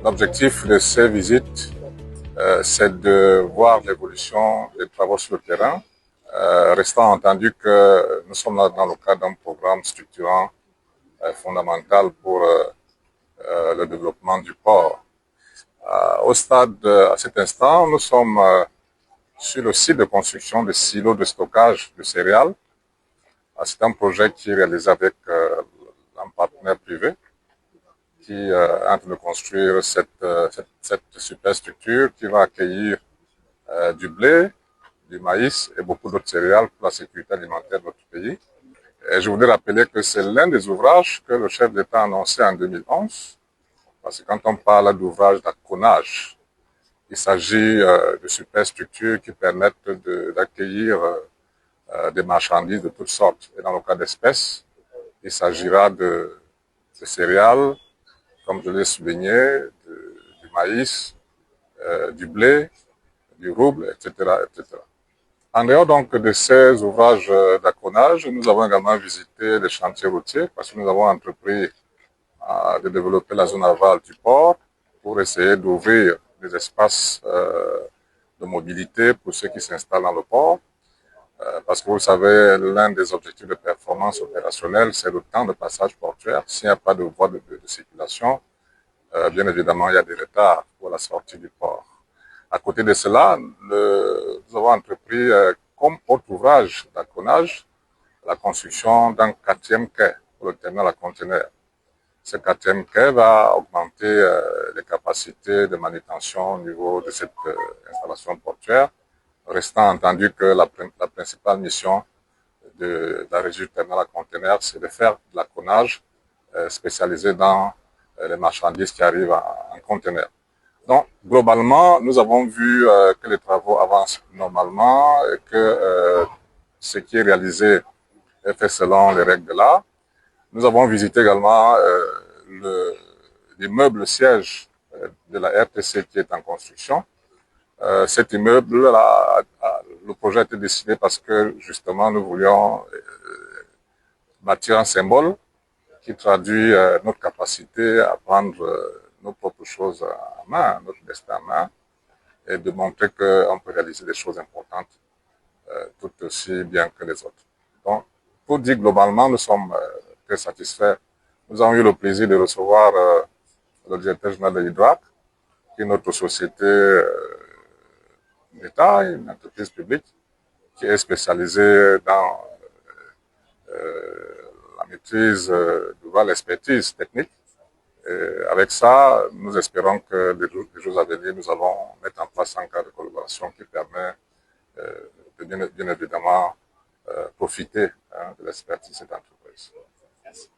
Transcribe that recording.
L'objectif de ces visites, c'est de voir l'évolution des travaux sur le terrain, restant entendu que nous sommes là dans le cadre d'un programme structurant fondamental pour le développement du port. Au stade, à cet instant, nous sommes sur le site de construction de silos de stockage de céréales. C'est un projet qui est réalisé avec un partenaire privé qui est en train de construire cette superstructure qui va accueillir du blé, du maïs et beaucoup d'autres céréales pour la sécurité alimentaire de notre pays. Et je voudrais rappeler que c'est l'un des ouvrages que le chef d'État a annoncé en 2011, parce que quand on parle d'ouvrages d'accounage, il s'agit de superstructures qui permettent d'accueillir des marchandises de toutes sortes. Et dans le cas d'espèces, il s'agira de céréales, comme je l'ai souligné, du maïs, du blé, du rouble, etc., etc. En dehors donc de ces ouvrages d'accounage, nous avons également visité les chantiers routiers parce que nous avons entrepris de développer la zone aval du port pour essayer d'ouvrir des espaces de mobilité pour ceux qui s'installent dans le port. Parce que vous le savez, l'un des objectifs de performance opérationnelle, c'est le temps de passage portuaire. S'il n'y a pas de voie de circulation, bien évidemment, il y a des retards pour la sortie du port. À côté de cela, nous avons entrepris comme autre ouvrage d'accounage la construction d'un 4e quai pour le terminal à conteneurs. Ce 4e quai va augmenter les capacités de manutention au niveau de cette installation portuaire, restant entendu que la principale mission de la régie du terminal à conteneurs, c'est de faire de l'accounage spécialisé dans les marchandises qui arrivent en conteneur. Donc, globalement, nous avons vu que les travaux avancent normalement et que ce qui est réalisé est fait selon les règles de l'art. Nous avons visité également l'immeuble siège de la RTC qui est en construction. Cet immeuble-là, le projet a été décidé parce que justement nous voulions bâtir un symbole qui traduit notre capacité à prendre nos propres choses en main, notre destin en main, et de montrer qu'on peut réaliser des choses importantes tout aussi bien que les autres. Donc, pour dire globalement, nous sommes très satisfaits. Nous avons eu le plaisir de recevoir le directeur général de l'Hydrac, qui est notre société d'État, une entreprise publique, qui est spécialisée dans la maîtrise l'expertise technique. Et avec ça, nous espérons que les jours à venir, nous allons mettre en place un cadre de collaboration qui permet de bien évidemment profiter de l'expertise de cette entreprise. Merci.